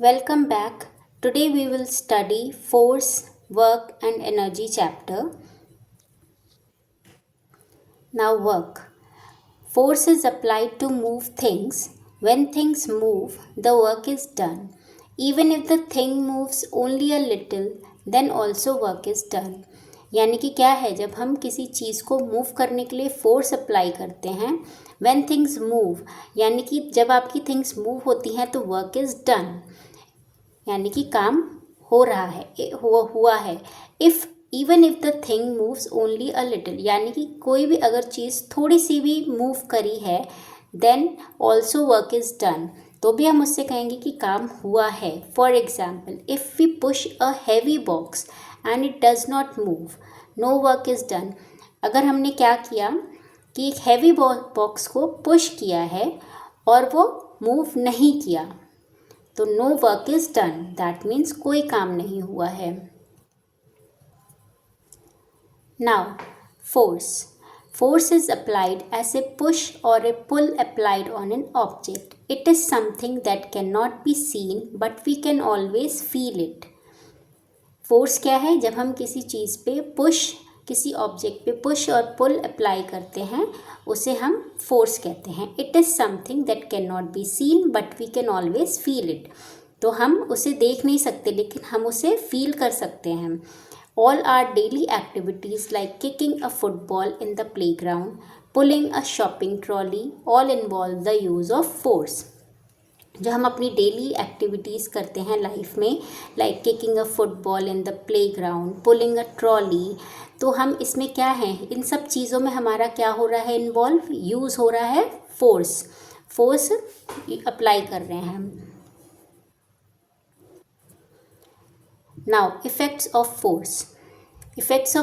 Welcome back. Today we will study force, work and energy chapter. Now work. Force is applied to move things. When things move, the work is done. Even if the thing moves only a little, then also work is done. यानी कि क्या है, जब हम किसी चीज़ को move करने के लिए फोर्स अप्लाई करते हैं, व्हेन थिंग्स मूव, यानी कि जब आपकी थिंग्स मूव होती हैं तो वर्क इज़ डन, यानी कि काम हो रहा है, हुआ है. Even if the thing moves only a little, यानी कि कोई भी अगर चीज़ थोड़ी सी भी मूव करी है, then also work is done, तो भी हम उससे कहेंगे कि काम हुआ है. For example, if we push a heavy box and it does not move, no work is done. अगर हमने क्या किया कि एक हैवी बॉक्स को पुश किया है और वो मूव नहीं किया, तो no work is done, that means कोई काम नहीं हुआ है. Now force is applied as a push or a pull applied on an object. It is something that cannot be seen but we can always feel it. Force क्या है? जब हम किसी चीज़ पे किसी ऑब्जेक्ट पे पुश और पुल अप्लाई करते हैं, उसे हम फोर्स कहते हैं. It is something that can not be seen but we can always feel it. तो हम उसे देख नहीं सकते लेकिन हम उसे फील कर सकते हैं. All are daily activities like kicking a football in the play ground, pulling a shopping trolley, all involve the use of force. जो हम अपनी डेली एक्टिविटीज़ करते हैं लाइफ में, like kicking a football in the play ground, pulling a trolley, तो हम इसमें क्या है, इन सब चीज़ों में हमारा क्या हो रहा है, इन्वॉल्व, यूज़ हो रहा है फोर्स अप्लाई कर रहे हैं हम. नाउ इफ़ेक्ट्स ऑफ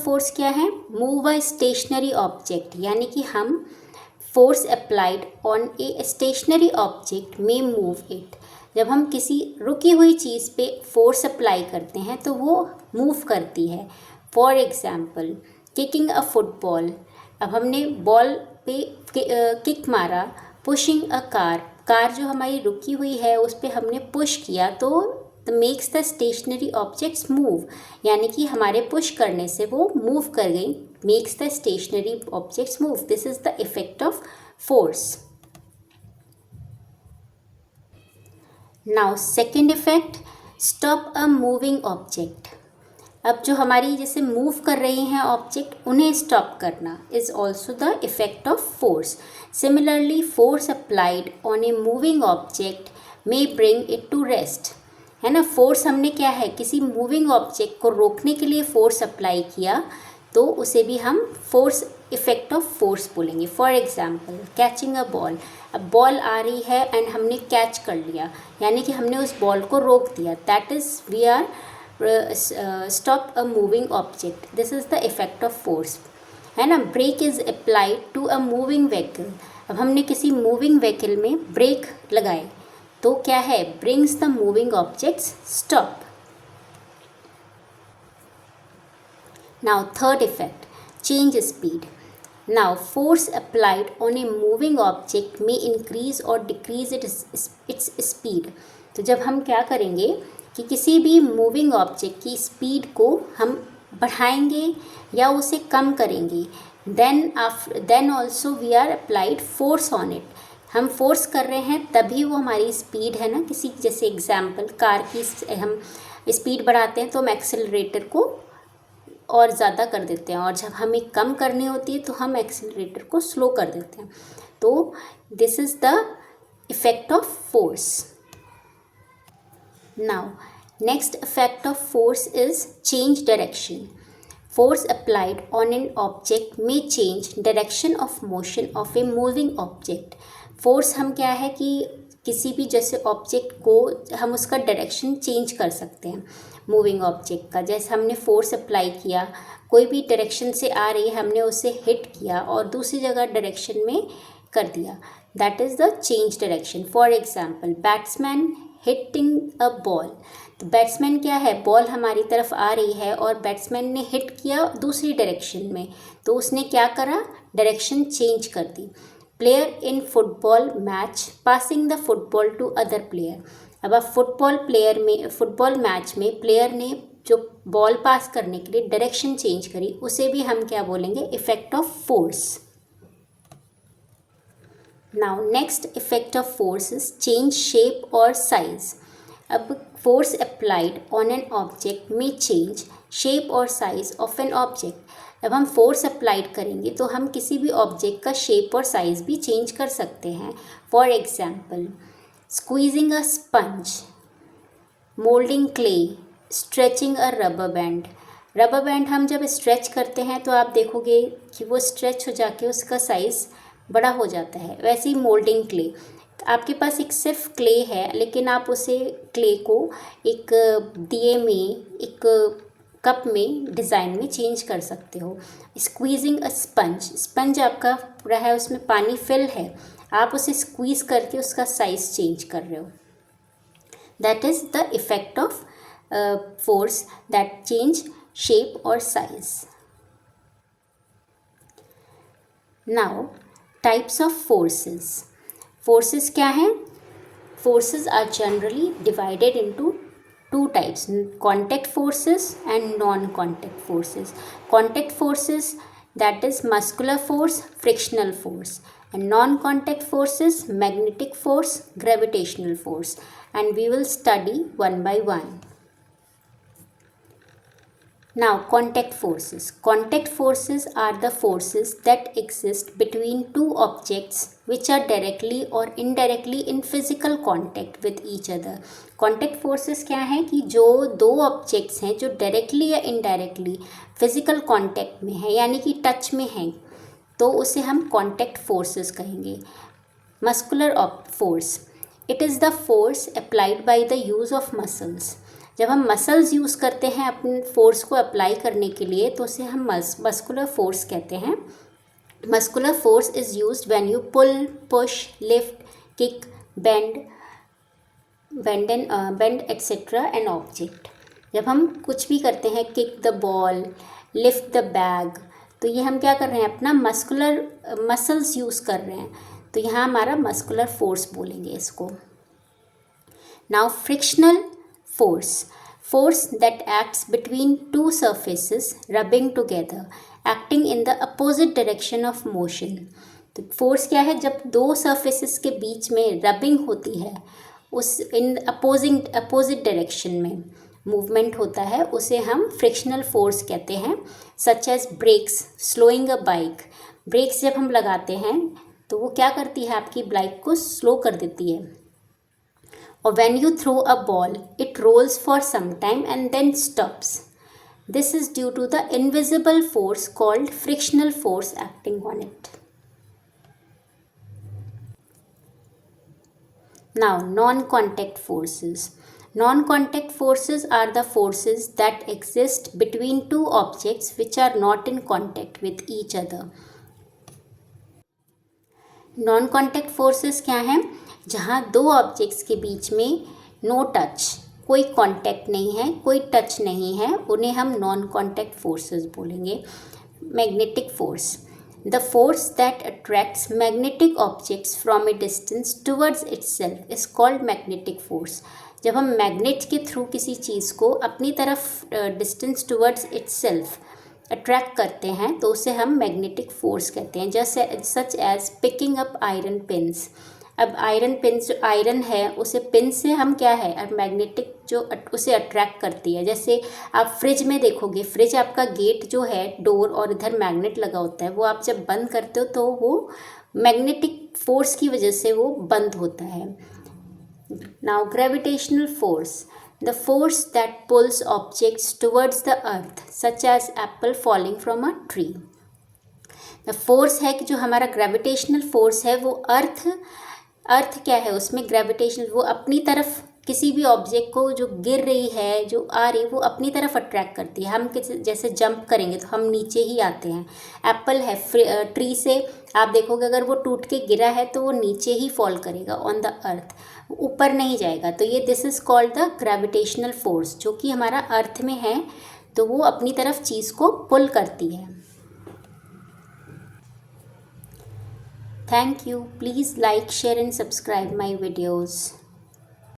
फोर्स क्या है? मूव अ स्टेशनरी ऑब्जेक्ट, यानी कि हम force applied on a stationary object में मूव इट. जब हम किसी रुकी हुई चीज़ पे फोर्स अप्लाई करते हैं तो वो मूव करती है. For example, kicking a football, अब हमने बॉल पे किक मारा. पुशिंग अ कार जो हमारी रुकी हुई है उस पर हमने पुश किया तो makes the stationary objects move, यानी कि हमारे पुश करने से वो मूव कर गई. Makes the stationary objects move. This is the effect of force. Now second effect, stop a moving object. अब जो हमारी जैसे मूव कर रही हैं ऑब्जेक्ट, उन्हें स्टॉप करना is also the effect of force. Similarly, force applied on a moving object may bring it to rest, है ना. फोर्स हमने क्या है, किसी मूविंग ऑब्जेक्ट को रोकने के लिए फोर्स अप्लाई किया, तो उसे भी हम फोर्स, इफेक्ट ऑफ फोर्स बोलेंगे. For example, catching a ball. अब बॉल आ रही है एंड हमने कैच कर लिया, यानी कि हमने उस बॉल को रोक दिया. That is we are stop a moving object. This is the effect of force, है ना. Brake is applied to a moving vehicle. अब हमने किसी मूविंग व्हीकल में ब्रेक लगाए तो क्या है, brings the moving objects stop. Now third effect, change speed. Now force applied on a moving object में इंक्रीज और डिक्रीज इट्स स्पीड. तो जब हम क्या करेंगे कि किसी भी मूविंग ऑब्जेक्ट की स्पीड को हम बढ़ाएंगे या उसे कम करेंगे, then also we are applied force on it. हम फोर्स कर रहे हैं तभी वो हमारी स्पीड, है ना. किसी जैसे एग्जाम्पल, कार की हम स्पीड बढ़ाते हैं तो हम एक्सेलरेटर को और ज़्यादा कर देते हैं, और जब हमें कम करनी होती है तो हम एक्सेलरेटर को स्लो कर देते हैं. तो this is the effect of force. Now next effect of force is change direction. Force applied on an object may change direction of motion of a moving object. Force हम क्या है कि किसी भी जैसे ऑब्जेक्ट को हम उसका डायरेक्शन चेंज कर सकते हैं मूविंग ऑब्जेक्ट का. जैसे हमने फोर्स अप्लाई किया, कोई भी डायरेक्शन से आ रही है, हमने उसे हिट किया और दूसरी जगह डायरेक्शन में कर दिया. That is the change direction. For example, batsman hitting a ball. तो बैट्समैन क्या है, बॉल हमारी तरफ आ रही है और बैट्समैन ने हिट किया दूसरी डायरेक्शन में, तो उसने क्या करा, डायरेक्शन चेंज कर दी. Player in football match passing the football to other player. अब आप फुटबॉल मैच में प्लेयर ने जो बॉल पास करने के लिए डायरेक्शन चेंज करी, उसे भी हम क्या बोलेंगे, effect of force. Now next effect of force is change shape और साइज। अब force applied on an object में चेंज शेप और साइज ऑफ एन ऑब्जेक्ट। अब हम फोर्स अप्लाइड करेंगे तो हम किसी भी ऑब्जेक्ट का शेप और साइज भी चेंज कर सकते हैं। For example, squeezing a sponge, moulding clay, stretching a rubber band. Rubber band हम जब स्ट्रेच करते हैं तो आप देखोगे कि वो स्ट्रेच हो जाके उसका साइज़ बड़ा हो जाता है। वैसे ही मोल्डिंग क्ले, आपके पास एक सिर्फ क्ले है, लेकिन आप उसे क्ले को एक दिए में, एक कप में, डिज़ाइन में चेंज कर सकते हो। स्क्वीजिंग अ स्पंज, स्पंज आपका पूरा है, उसमें पानी फिल है, आप उसे स्क्वीज़ करके उसका साइज़ चेंज कर रहे हो। That is the effect of force that change shape or size. Now types of forces. Forces क्या हैं? Forces are generally divided into two types, contact forces and non-contact forces. Contact forces, that is muscular force, frictional force, and non-contact forces, magnetic force, gravitational force, and we will study one by one. Now, contact forces. Contact forces are the forces that exist between two objects which are directly or indirectly in physical contact with each other. Contact forces क्या है कि जो दो objects हैं जो directly या indirectly physical contact में है, यानी कि टच में हैं, तो उसे हम कॉन्टैक्ट फोर्सेस कहेंगे। Muscular force, it is the force applied by the use of muscles. जब हम मसल्स यूज़ करते हैं अपने फोर्स को अप्लाई करने के लिए तो उसे हम मस्कुलर फोर्स कहते हैं। Muscular force is used when you pull, push, lift, kick, bend etcetera an object. जब हम कुछ भी करते हैं, kick the ball, lift the bag, तो ये हम क्या कर रहे हैं, अपना मसल्स यूज़ कर रहे हैं, तो यहाँ हमारा मस्कुलर फोर्स बोलेंगे इसको। Now frictional force that acts between two surfaces rubbing together, acting in the opposite direction of motion। तो फोर्स क्या है, जब दो सर्फेसेस के बीच में रबिंग होती है, उस इन अपोजिट डायरेक्शन में मूवमेंट होता है, उसे हम फ्रिक्शनल फोर्स कहते हैं। सच एज ब्रेक्स, स्लोइंग अ बाइक। ब्रेक्स जब हम लगाते हैं तो वो क्या करती है, आपकी बाइक को स्लो कर देती है। Or when you throw a ball, it rolls for some time and then stops. This is due to the invisible force called frictional force acting on it. Now, non-contact forces. Non-contact forces are the forces that exist between two objects which are not in contact with each other. Non-contact forces क्या हैं? जहाँ दो objects के बीच में no touch, कोई contact नहीं है, कोई टच नहीं है, उन्हें हम नॉन कांटेक्ट फोर्सेस बोलेंगे। Magnetic force, the force that attracts magnetic objects from A distance towards itself is called magnetic force. जब हम मैग्नेट के थ्रू किसी चीज़ को अपनी तरफ डिस्टेंस टुवर्ड्स इटसेल्फ अट्रैक्ट करते हैं तो उसे हम मैग्नेटिक फोर्स कहते हैं। जैसे such as picking up iron pins. अब आयरन पिन्स, जो आयरन है उसे पिन से हम क्या है, अब मैग्नेटिक जो उसे अट्रैक्ट करती है। जैसे आप फ्रिज में देखोगे, फ्रिज आपका गेट जो है, डोर और इधर मैग्नेट लगा होता है, वो आप जब बंद करते हो तो वो मैग्नेटिक फोर्स की वजह से वो बंद होता है। Now gravitational force, the force that pulls objects towards the earth such as apple falling from a tree। the force है कि जो हमारा ग्रेविटेशनल फोर्स है वो अर्थ क्या है, उसमें ग्रेविटेशनल, वो अपनी तरफ किसी भी ऑब्जेक्ट को जो गिर रही है, जो आ रही है, वो अपनी तरफ अट्रैक्ट करती है। हम जैसे जंप करेंगे तो हम नीचे ही आते हैं। एप्पल है, ट्री से आप देखोगे अगर वो टूट के गिरा है तो वो नीचे ही फॉल करेगा ऑन द अर्थ, ऊपर नहीं जाएगा। तो ये this is called the gravitational force, जो कि हमारा अर्थ में है, तो वो अपनी तरफ चीज़ को पुल करती है। Thank you. Please like, share and subscribe my videos.